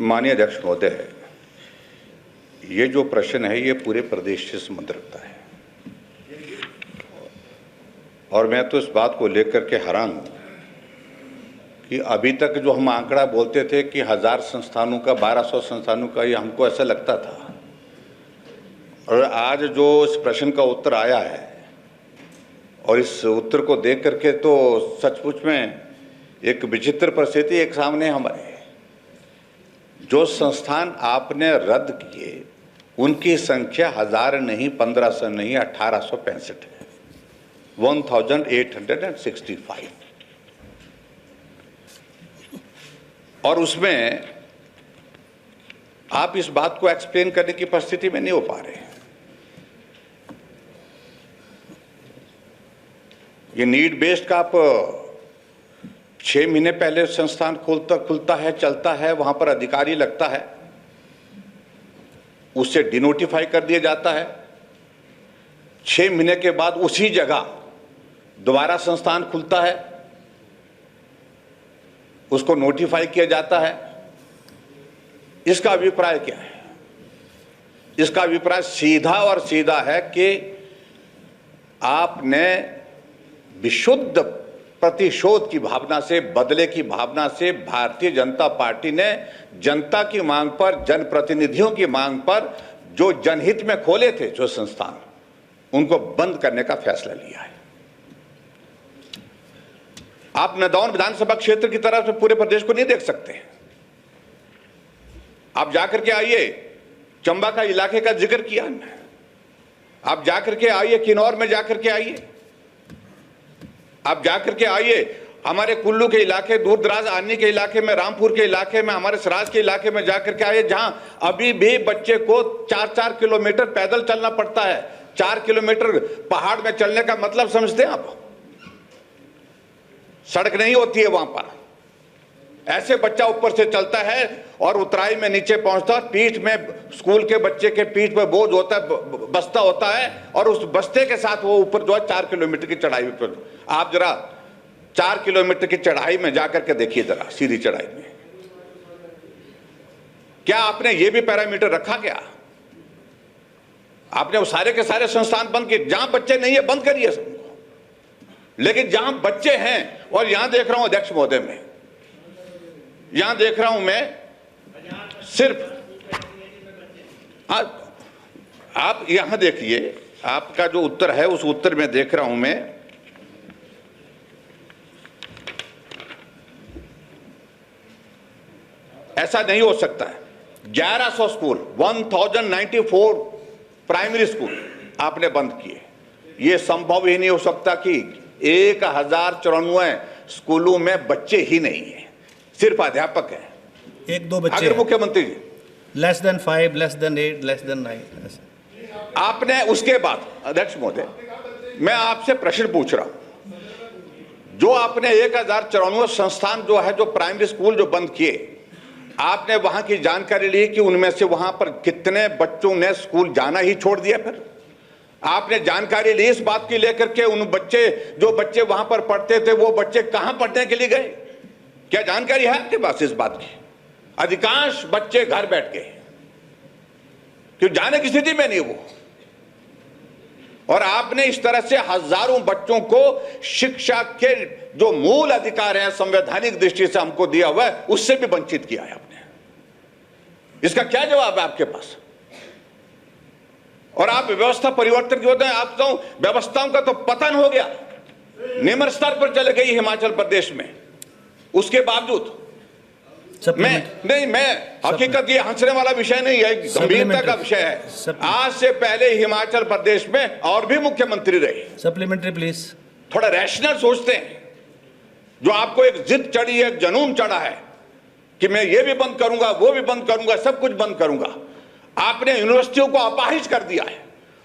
माननीय अध्यक्ष महोदय, ये जो प्रश्न है ये पूरे प्रदेश से संबंध रखता है और मैं तो इस बात को लेकर के हैरान हूँ कि अभी तक जो हम आंकड़ा बोलते थे कि 1000 संस्थानों का 1200 संस्थानों का, ये हमको ऐसा लगता था, और आज जो इस प्रश्न का उत्तर आया है और इस उत्तर को देख करके तो सचमुच में एक विचित्र परिस्थिति एक सामने हमारे, जो संस्थान आपने रद्द किए उनकी संख्या 1000 नहीं, 1500 नहीं, 1865 है, 1865, और उसमें आप इस बात को एक्सप्लेन करने की परिस्थिति में नहीं हो पा रहे। ये नीड बेस्ड का आप 6 महीने पहले संस्थान खुलता है, चलता है, वहां पर अधिकारी लगता है, उससे डिनोटिफाई कर दिया जाता है। 6 महीने के बाद उसी जगह दोबारा संस्थान खुलता है, उसको नोटिफाई किया जाता है। इसका अभिप्राय क्या है? इसका अभिप्राय सीधा और सीधा है कि आपने विशुद्ध प्रतिशोध की भावना से, बदले की भावना से भारतीय जनता पार्टी ने जनता की मांग पर, जनप्रतिनिधियों की मांग पर जो जनहित में खोले थे जो संस्थान, उनको बंद करने का फैसला लिया है। आप नदौन विधानसभा क्षेत्र की तरफ से पूरे प्रदेश को नहीं देख सकते। आप जाकर के आइए, चंबा का इलाके का जिक्र किया हमने, आप जाकर के आइए, किन्नौर में जाकर के आइए, आप जाकर के आइए हमारे कुल्लू के इलाके, दूर दराज आनी के इलाके में, रामपुर के इलाके में, हमारे सराज के इलाके में जाकर के आइए, जहां अभी भी बच्चे को 4-4 किलोमीटर पैदल चलना पड़ता है। 4 किलोमीटर पहाड़ में चलने का मतलब समझते हैं आप? सड़क नहीं होती है वहां पर, ऐसे बच्चा ऊपर से चलता है और उतराई में नीचे पहुंचता है, पीठ में, स्कूल के बच्चे के पीठ पे बोझ होता है, बस्ता होता है, और उस बस्ते के साथ वो ऊपर जो है 4 किलोमीटर की चढ़ाई पर। आप जरा 4 किलोमीटर की चढ़ाई में जाकर के देखिए, जरा सीधी चढ़ाई में, क्या आपने ये भी पैरामीटर रखा? क्या आपने वो सारे के सारे संस्थान बंद किए? जहां बच्चे नहीं है बंद करिए सबको, लेकिन जहां बच्चे हैं, और यहां देख रहा हूं अध्यक्ष महोदय में, यहां देख रहा हूं मैं सिर्फ आप यहां देखिए, आपका जो उत्तर है उस उत्तर में देख रहा हूं मैं, ऐसा नहीं हो सकता है। 1100 स्कूल, 1094 प्राइमरी स्कूल आपने बंद किए। यह संभव ही नहीं हो सकता कि 1094 स्कूलों में बच्चे ही नहीं है, सिर्फ अध्यापक हैं, 1-2 बच्चे। अगर मुख्यमंत्री जी less than 5, less than 8, less than 9, आपने उसके बाद, अध्यक्ष महोदय मैं आपसे प्रश्न पूछ रहा हूं, जो आपने 1094 संस्थान जो है, जो प्राइमरी स्कूल जो बंद किए, आपने वहां की जानकारी ली कि उनमें से वहां पर कितने बच्चों ने स्कूल जाना ही छोड़ दिया? फिर आपने जानकारी ली इस बात की लेकर के, उन बच्चे, जो बच्चे वहां पर पढ़ते थे, वो बच्चे कहां पढ़ने के लिए गए? क्या जानकारी है आपके पास इस बात की? अधिकांश बच्चे घर बैठ गए, क्यों? जाने की स्थिति में नहीं वो। और आपने इस तरह से हजारों बच्चों को शिक्षा के जो मूल अधिकार है, संवैधानिक दृष्टि से हमको दिया हुआ है, उससे भी वंचित किया है आपने। इसका क्या जवाब है आपके पास? और आप व्यवस्था परिवर्तन की होते हैं, आप तो व्यवस्थाओं का तो पतन हो गया, निम्न स्तर पर चले गई हिमाचल प्रदेश में। उसके बावजूद मैं हकीकत ये हंसने वाला विषय नहीं है, गंभीरता का विषय है। आज से पहले हिमाचल प्रदेश में और भी मुख्यमंत्री रहे। Supplementary please. थोड़ा रैशनल सोचते हैं। जो आपको एक जिद चढ़ी है, एक जनून चढ़ा है कि मैं ये भी बंद करूंगा, वो भी बंद करूंगा, सब कुछ बंद करूंगा। आपने यूनिवर्सिटियों को अपाहिज कर दिया है,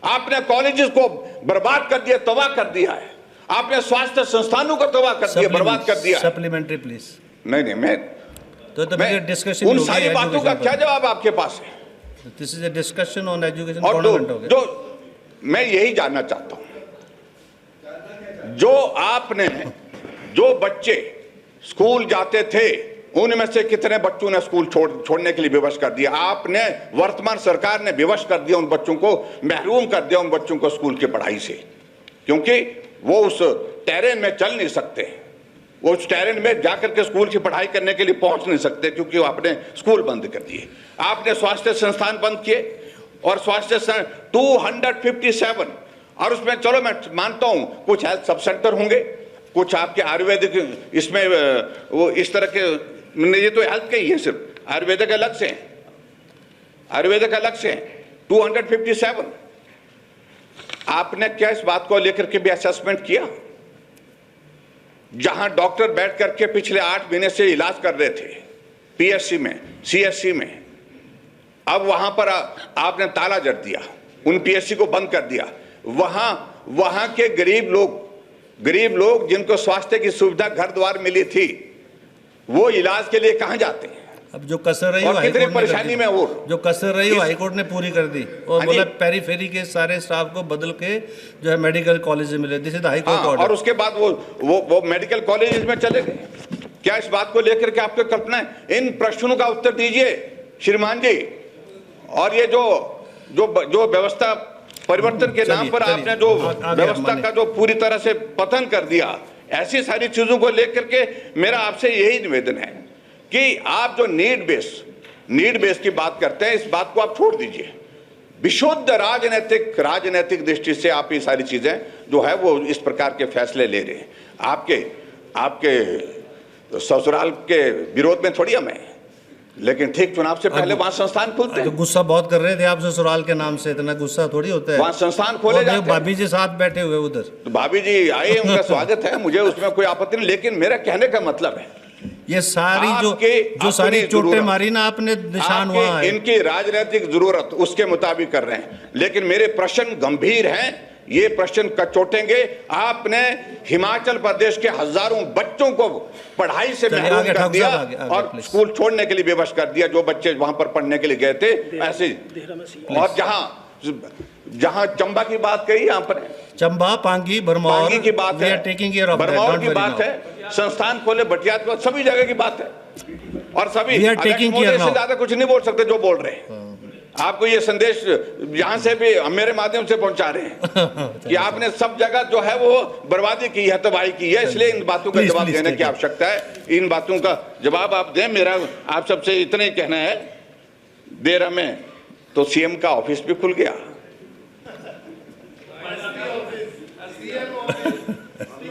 आपने कॉलेजेस को बर्बाद कर दिया, तबाह कर दिया है, आपने स्वास्थ्य संस्थानों को तबाह कर दिया, बर्बाद कर दिया। Supplementary please. नहीं, मैं डिस्कशन, उन सारी बातों का क्या जवाब आपके पास है? This is a discussion on education. और जो मैं यही जानना चाहता हूं, जो आपने, जो बच्चे स्कूल जाते थे उनमें से कितने बच्चों ने स्कूल छोड़ने के लिए विवश कर दिया। आपने, वर्तमान सरकार ने विवश कर दिया उन बच्चों को, महरूम कर दिया उन बच्चों को स्कूल की पढ़ाई से, क्योंकि वो उस टेरेन में चल नहीं सकते, वो उस टेरेन में जाकर के स्कूल की पढ़ाई करने के लिए पहुंच नहीं सकते, क्योंकि आपने स्कूल बंद कर दिए। आपने स्वास्थ्य संस्थान बंद किए, और स्वास्थ्य 257, और उसमें चलो मैं मानता हूं कुछ हेल्थ सब सेंटर होंगे, कुछ आपके आयुर्वेदिक, इसमें वो इस तरह के, ये तो हेल्थ के ही है, सिर्फ आयुर्वेदिक अलग से हैं, आयुर्वेदिक अलग से हैं। 257 आपने क्या इस बात को लेकर के भी असेसमेंट किया? जहां डॉक्टर बैठ करके पिछले 8 महीने से इलाज कर रहे थे पीएससी में, सीएससी में, अब वहां पर आपने ताला जड़ दिया, उन पीएससी को बंद कर दिया। वहां के गरीब लोग जिनको स्वास्थ्य की सुविधा घर द्वार मिली थी, वो इलाज के लिए कहां जाते हैं? अब जो कसर रही और कितनी परेशानी में, और जो कसर रही हो हाईकोर्ट ने पूरी कर दी, और बोला पेरीफेरी के सारे स्टाफ को बदल के जो है मेडिकल कॉलेज में मिले। This is the high court order. और उसके बाद वो मेडिकल कॉलेज में चले गए। क्या इस बात को लेकर के आपको कल्पना है? इन प्रश्नों का उत्तर दीजिए श्रीमान जी। और ये जो व्यवस्था परिवर्तन के नाम पर आपने जो व्यवस्था का जो पूरी तरह से पतन कर दिया, ऐसी सारी चीजों को लेकर के मेरा आपसे यही निवेदन है कि आप जो नीड बेस की बात करते हैं, इस बात को आप छोड़ दीजिए। विशुद्ध राजनैतिक दृष्टि से आप ये सारी चीजें जो है वो इस प्रकार के फैसले ले रहे हैं। आपके ससुराल के विरोध में थोड़ी हम हैं, लेकिन ठीक चुनाव से पहले वहां संस्थान खुलते हैं। तो गुस्सा बहुत कर रहे थे आप ससुराल के नाम से, इतना गुस्सा थोड़ी होता है। वहां संस्थान खोले जाते हैं। भाभी जी साथ बैठे हुए उधर, तो भाभी जी आए, उनका स्वागत है, मुझे उसमें कोई आपत्ति नहीं, लेकिन मेरा कहने का मतलब है ये सारी जो सारी चोटें मारी ना आपने, निशान वहां है। इनकी राजनीतिक जरूरत उसके मुताबिक कर रहे हैं, लेकिन मेरे प्रश्न गंभीर हैं। ये प्रश्न कचोटेंगे। आपने हिमाचल प्रदेश के हजारों बच्चों को पढ़ाई से महरूम कर दिया और स्कूल छोड़ने के लिए विवश कर दिया, जो बच्चे वहां पर पढ़ने के लिए गए थे। ऐसे, और जहां चंबा की बात कही, यहाँ पर चंबा, पांगी, भरमौर की बात है, भरमौर की बात है, संस्थान खोले, भटियात की बात, सभी जगह की बात है। और सभी से ज्यादा कुछ नहीं बोल सकते जो बोल रहे हैं। आपको ये संदेश यहां से भी मेरे माध्यम से पहुंचा रहे हैं कि आपने सब जगह जो है वो बर्बादी की है, तबाही की है, इसलिए इन बातों का जवाब देने की आवश्यकता है। इन बातों का जवाब आप दें। मेरा आप सबसे इतना ही कहना है, देर में तो सीएम का ऑफिस भी खुल गया।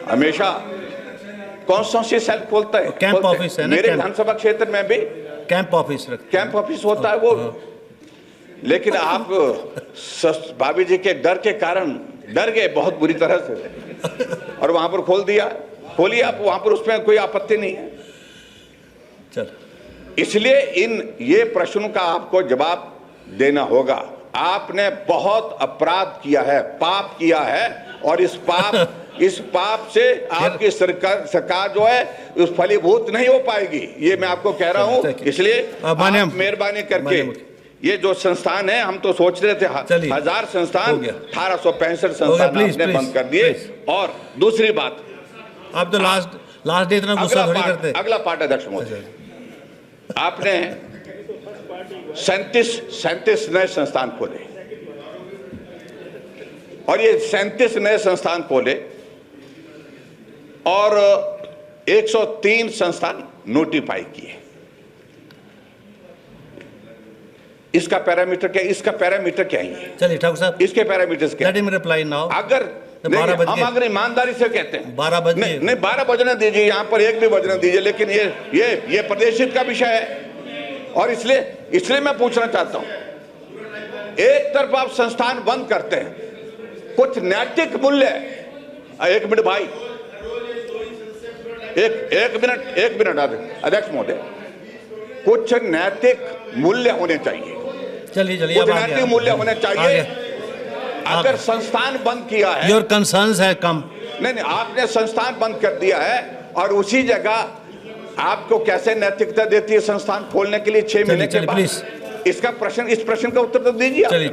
हमेशा कॉन्स्टिट्यूंसी सेल खोलता है, कैंप ऑफिस है ना, मेरे विधानसभा क्षेत्र में भी कैंप ऑफिस होता है वो। लेकिन आप भाभी जी के डर के कारण डर गए बहुत बुरी तरह से, और वहां पर खोलिए आप वहां पर, उसमें कोई आपत्ति नहीं है। चलो, इसलिए ये प्रश्नों का आपको जवाब देना होगा। आपने बहुत अपराध किया है, पाप किया है, और इस पाप से आपकी सरकार जो है उस फलीभूत नहीं हो पाएगी, ये मैं आपको कह रहा हूं। इसलिए मेहरबानी करके ये जो संस्थान है, हम तो सोच रहे थे 1000 संस्थान, 1865 संस्थान आपने बंद कर दिए। और दूसरी बात, आप तो लास्ट डे इतना गुस्सा थोड़ी करते। अगला पार्ट अध्यक्ष महोदय, आपने 37 नए संस्थान खोले, और ये 37 नए संस्थान खोले, और 103 संस्थान नोटिफाई किए। इसका पैरामीटर क्या है? चलिए ठाकुर साहब, इसके पैरामीटर्स क्या? Let him reply now. अगर हम अगर ईमानदारी से कहते हैं 12 बजे नहीं 12 बजने दीजिए, यहाँ पर 1 भी बजने दीजिए, लेकिन ये प्रदेशित का विषय है। और इसलिए मैं पूछना चाहता हूं, एक तरफ आप संस्थान बंद करते हैं, कुछ नैतिक मूल्य, एक मिनट भाई, एक मिनट अध्यक्ष महोदय, कुछ नैतिक मूल्य होने चाहिए। चलिए नैतिक मूल्य होने चाहिए। अगर संस्थान बंद किया है, योर कंसर्न्स है कम। नहीं, आपने संस्थान बंद कर दिया है, और उसी जगह आपको कैसे नैतिकता देती है संस्थान खोलने के लिए 6 महीने के बाद? इस प्रश्न का उत्तर तो दीजिए। चलिए